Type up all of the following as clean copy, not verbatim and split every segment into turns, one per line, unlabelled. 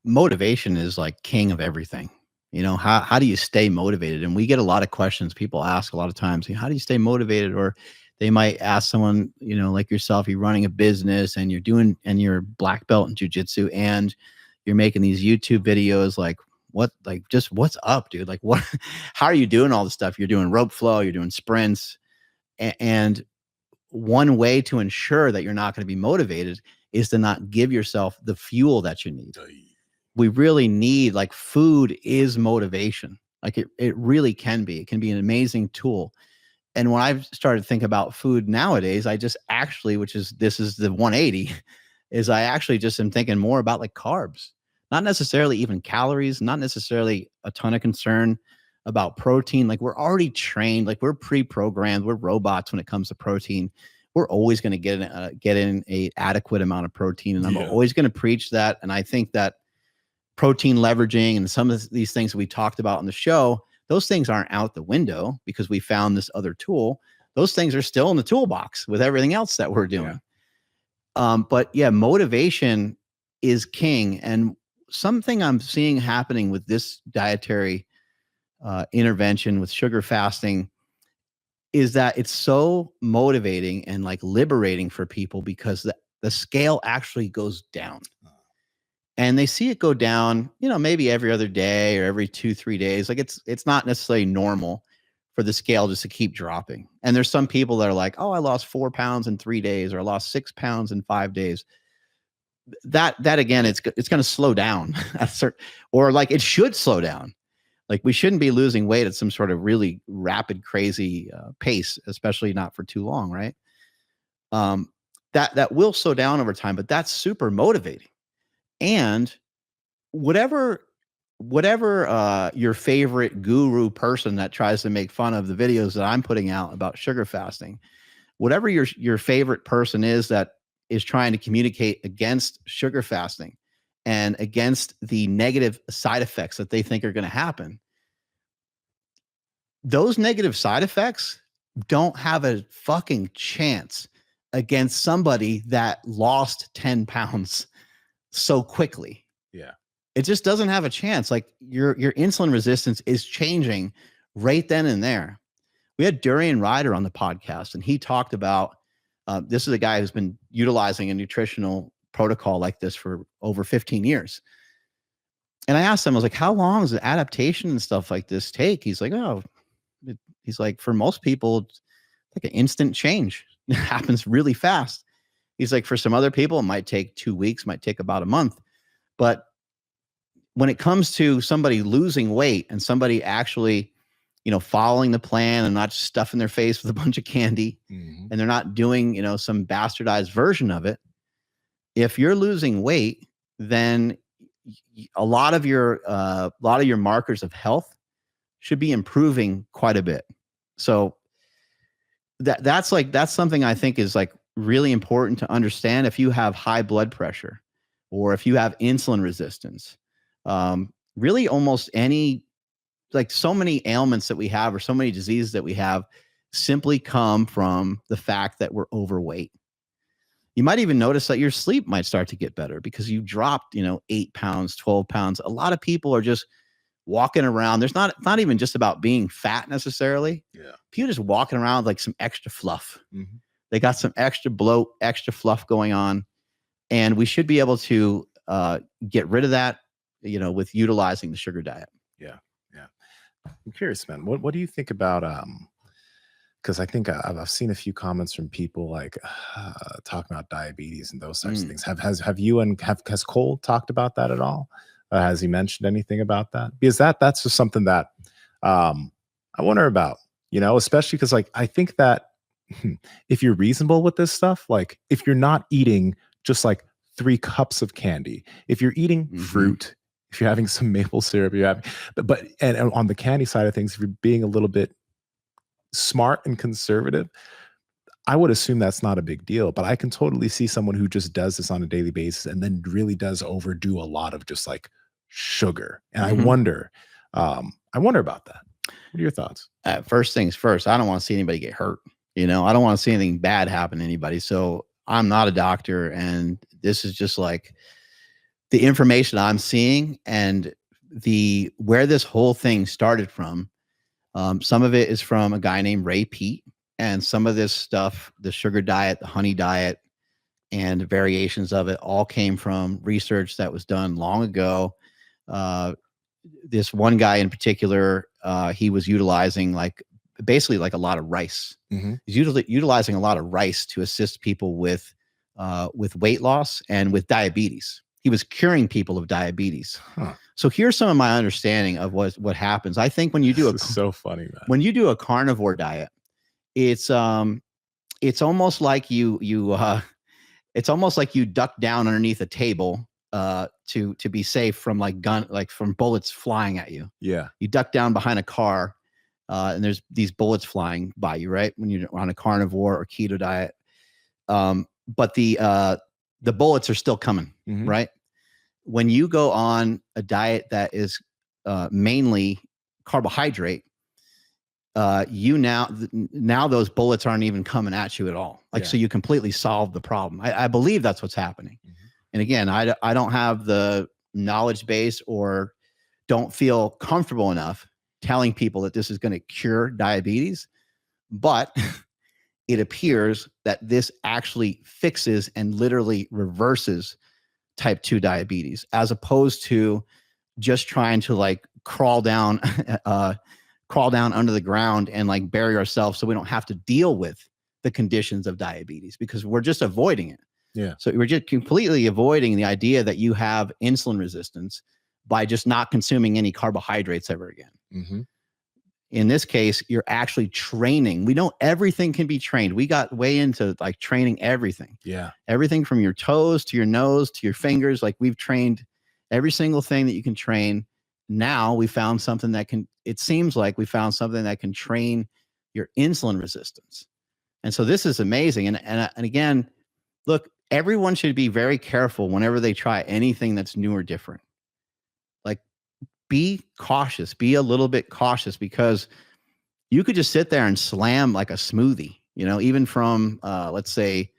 motivation is like king of everything. How do you stay motivated? And we get a lot of questions. People ask a lot of times, how do you stay motivated? Or they might ask someone, like yourself, you're running a business and you're black belt in jujitsu and you're making these YouTube videos. Like just what's up, dude? Like how are you doing all this stuff? You're doing rope flow, you're doing sprints. And one way to ensure that you're not going to be motivated is to not give yourself the fuel that you need. We really need, like, food is motivation. Like it really can be. It can be an amazing tool. And when I've started to think about food nowadays, I just actually, this is the 180, is I actually just am thinking more about like carbs, not necessarily even calories, not necessarily a ton of concern about protein. Like we're already trained, like we're pre-programmed, we're robots when it comes to protein. We're always going to get in a adequate amount of protein. And I'm always going to preach that. And I think that protein leveraging and some of these things that we talked about on the show, those things aren't out the window because we found this other tool. Those things are still in the toolbox with everything else that we're doing. But yeah, motivation is king. And something I'm seeing happening with this dietary intervention with sugar fasting is that it's so motivating and like liberating for people because the scale actually goes down. And they see it go down, maybe every other day or every 2-3 days. Like it's not necessarily normal for the scale just to keep dropping. And there's some people that are like, oh, I lost 4 pounds in 3 days, or I lost 6 pounds in 5 days. That again, it's going to slow down or like it should slow down. Like we shouldn't be losing weight at some sort of really rapid, crazy pace, especially not for too long, right? That will slow down over time, but that's super motivating. And whatever your favorite guru person that tries to make fun of the videos that I'm putting out about sugar fasting, whatever your favorite person is that is trying to communicate against sugar fasting and against the negative side effects that they think are going to happen, those negative side effects don't have a fucking chance against somebody that lost 10 pounds so quickly.
Yeah.
It just doesn't have a chance. Like your insulin resistance is changing right then and there. We had Durian Ryder on the podcast, and he talked about, this is a guy who's been utilizing a nutritional protocol like this for over 15 years. And I asked him, I was like, how long does the adaptation and stuff like this take? He's like, he's like, for most people, it's like an instant change. It happens really fast. He's like, for some other people, it might take 2 weeks, might take about a month. But when it comes to somebody losing weight and somebody actually, following the plan and not just stuffing their face with a bunch of candy, and they're not doing, some bastardized version of it. If you're losing weight, then a lot of your markers of health should be improving quite a bit. So that's something I think is like really important to understand. If you have high blood pressure or if you have insulin resistance, really almost any, like so many ailments that we have or so many diseases that we have simply come from the fact that we're overweight. You might even notice that your sleep might start to get better because you dropped, 8 pounds, 12 pounds. A lot of people are just walking around. There's not even just about being fat necessarily.
Yeah.
People just walking around with like some extra fluff. They got some extra bloat, extra fluff going on. And we should be able to get rid of that, with utilizing the sugar diet.
Yeah. Yeah. I'm curious, man. What do you think about, because I think I've seen a few comments from people like talking about diabetes and those types of things. Has Cole talked about that at all? Has he mentioned anything about that? Because that's just something that I wonder about, especially because like I think that if you're reasonable with this stuff, like if you're not eating just like 3 cups of candy, if you're eating fruit, if you're having some maple syrup, and on the candy side of things, if you're being a little bit smart and conservative, I would assume that's not a big deal. But I can totally see someone who just does this on a daily basis and then really does overdo a lot of just like sugar. And I wonder about that. What are your thoughts?
First things first, I don't want to see anybody get hurt. I don't want to see anything bad happen to anybody. So I'm not a doctor, and this is just like the information I'm seeing and where this whole thing started from. Some of it is from a guy named Ray Peat, and some of this stuff, the sugar diet, the honey diet, and variations of it all came from research that was done long ago. This one guy in particular, he was utilizing basically a lot of rice. He's utilizing a lot of rice to assist people with weight loss and with diabetes. He was curing people of diabetes.
Huh.
So here's some of my understanding of what happens. I think when you do
This is so funny, man.
when you do a carnivore diet, it's almost like it's almost like you duck down underneath a table to be safe from from bullets flying at you.
Yeah.
You duck down behind a car and there's these bullets flying by you, right? When you're on a carnivore or keto diet. But the bullets are still coming, right? When you go on a diet that is mainly carbohydrate, now those bullets aren't even coming at you at all. So you completely solve the problem. I believe that's what's happening. And again, I don't have the knowledge base or don't feel comfortable enough telling people that this is going to cure diabetes, but it appears that this actually fixes and literally reverses type 2 diabetes, as opposed to just trying to crawl down under the ground and bury ourselves so we don't have to deal with the conditions of diabetes, because we're just avoiding it.
Yeah.
So we're just completely avoiding the idea that you have insulin resistance by just not consuming any carbohydrates ever again. In this case, you're actually training. We know everything can be trained. We got way into training everything.
Yeah.
Everything from your toes to your nose to your fingers. We've trained every single thing that you can train. Now we found something it seems like we found something that can train your insulin resistance. And so this is amazing. And again, look, everyone should be very careful whenever they try anything that's new or different. Be cautious, be a little bit cautious, because you could just sit there and slam a smoothie, even from, let's say,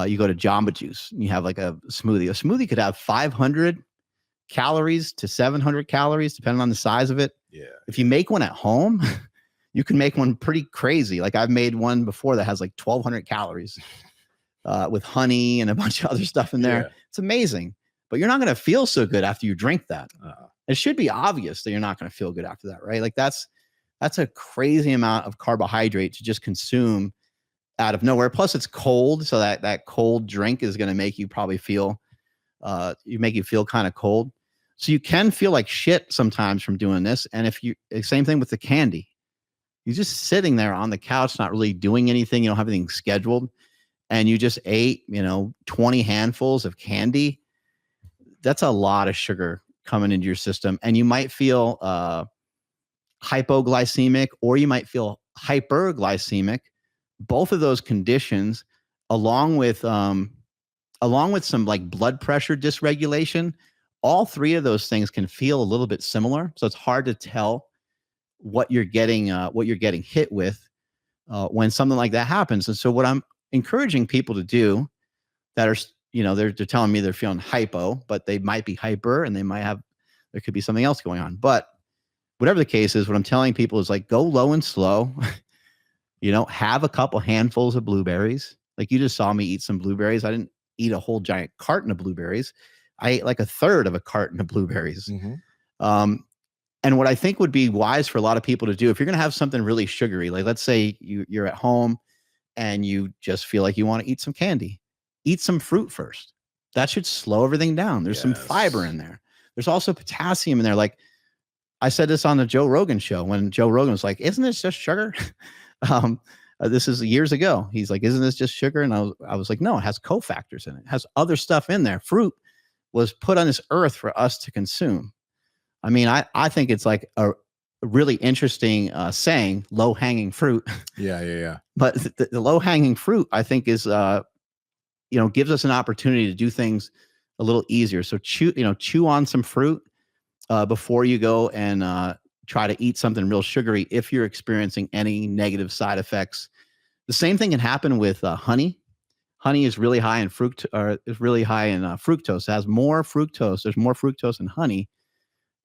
you go to Jamba Juice and you have a smoothie. A smoothie could have 500 calories to 700 calories, depending on the size of it.
Yeah.
If you make one at home, you can make one pretty crazy. I've made one before that has 1,200 calories with honey and a bunch of other stuff in there.
Yeah.
It's amazing, but you're not going to feel so good after you drink that. It should be obvious that you're not going to feel good after that, right? That's a crazy amount of carbohydrate to just consume out of nowhere. Plus, it's cold, so that cold drink is going to make you probably feel kind of cold. So you can feel like shit sometimes from doing this. And same thing with the candy. You're just sitting there on the couch, not really doing anything. You don't have anything scheduled, and you just ate 20 handfuls of candy. That's a lot of sugar coming into your system, and you might feel hypoglycemic, or you might feel hyperglycemic. Both of those conditions, along with some blood pressure dysregulation, all three of those things can feel a little bit similar. So it's hard to tell what you're getting hit with when something like that happens. And so what I'm encouraging people to do that are they're telling me they're feeling hypo, but they might be hyper, and there could be something else going on. But whatever the case is, what I'm telling people is go low and slow. Have a couple handfuls of blueberries. You just saw me eat some blueberries. I didn't eat a whole giant carton of blueberries. I ate a third of a carton of blueberries. And what I think would be wise for a lot of people to do, if you're going to have something really sugary, let's say you're at home and you just feel like you want to eat some candy, eat some fruit first. That should slow everything down. There's some fiber in there. There's also potassium in there. I said this on the Joe Rogan show when Joe Rogan was like, "Isn't this just sugar?" This is years ago. He's like, "Isn't this just sugar?" And I was like, "No, it has cofactors in it. It has other stuff in there. Fruit was put on this earth for us to consume." I mean, I think it's a really interesting saying, low hanging fruit.
Yeah.
But the low hanging fruit, I think, is gives us an opportunity to do things a little easier. So chew on some fruit before you go and try to eat something real sugary if you're experiencing any negative side effects. The same thing can happen with honey. honey is really high in fructose. It has more fructose. There's more fructose in honey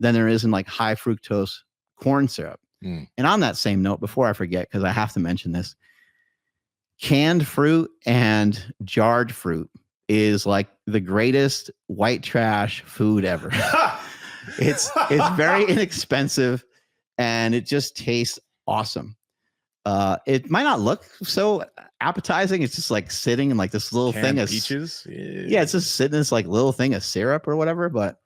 than there is in like high fructose corn syrup. And on that same note, before I forget, because I have to mention this, canned fruit and jarred fruit is like the greatest white trash food ever. It's very inexpensive and it just tastes awesome. It might not look so appetizing. It's just like sitting in like this little
Canned
thing of
peaches.
yeah, it's just sitting in this like little thing of syrup or whatever. But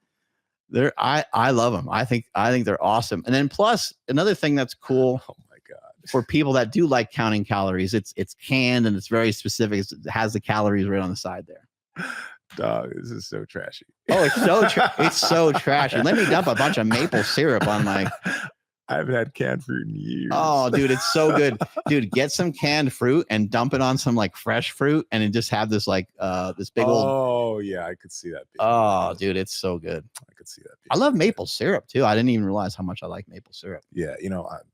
I love them. I think they're awesome. And then plus another thing that's cool.
Oh my God.
For people that do like counting calories, it's canned and it's very specific. It has the calories right on the side there.
Dog, this is so trashy.
Oh, it's so trashy. Let me dump a bunch of maple syrup on my.
I haven't had canned fruit in years.
Oh, dude, it's so good. Dude, get some canned fruit and dump it on some like fresh fruit and then just have this like this big old.
Oh, yeah, I could see that.
Oh, dude, it's so good.
I could see that.
I love maple syrup too. I didn't even realize how much I like maple syrup.
Yeah,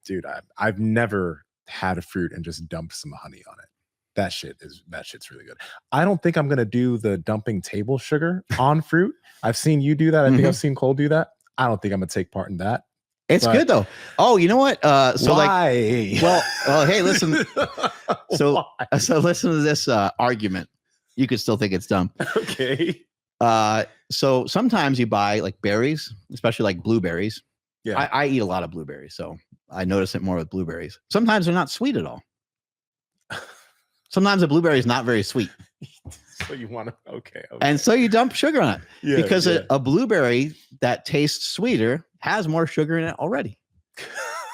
dude, I've never had a fruit and just dumped some honey on it. That shit's really good. I don't think I'm gonna do the dumping table sugar on fruit. I've seen you do that. I think I've seen Cole do that. I don't think I'm gonna take part in that.
It's good though. Oh, you know what? So
why?
Like, well, hey, listen. So listen to this argument. You could still think it's dumb.
Okay.
So sometimes you buy like berries, especially like blueberries.
Yeah.
I eat a lot of blueberries, so I notice it more with blueberries. Sometimes they're not sweet at all. Sometimes a blueberry is not very sweet.
So you want to, okay.
And so you dump sugar on it.
Yeah,
because a blueberry that tastes sweeter has more sugar in it already.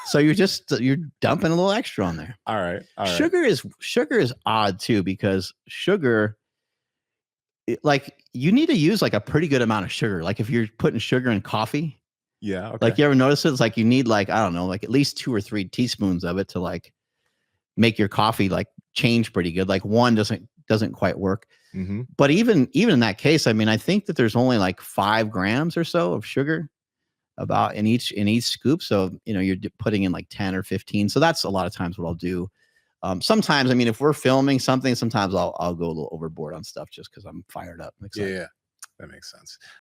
So you're dumping a little extra on there.
All right.
Sugar is odd too, because sugar, like you need to use like a pretty good amount of sugar. Like if you're putting sugar in coffee.
Yeah. Okay.
Like you ever notice it? It's like you need like, I don't know, like at least 2 or 3 teaspoons of it to like make your coffee like change pretty good. Like one doesn't quite work. But even in that case, I mean, I think that there's only like 5 grams or so of sugar about in each scoop. So, you're putting in like 10 or 15. So that's a lot of times what I'll do. Sometimes, I mean, if we're filming something, sometimes I'll go a little overboard on stuff just because I'm fired up.
Yeah, that makes sense.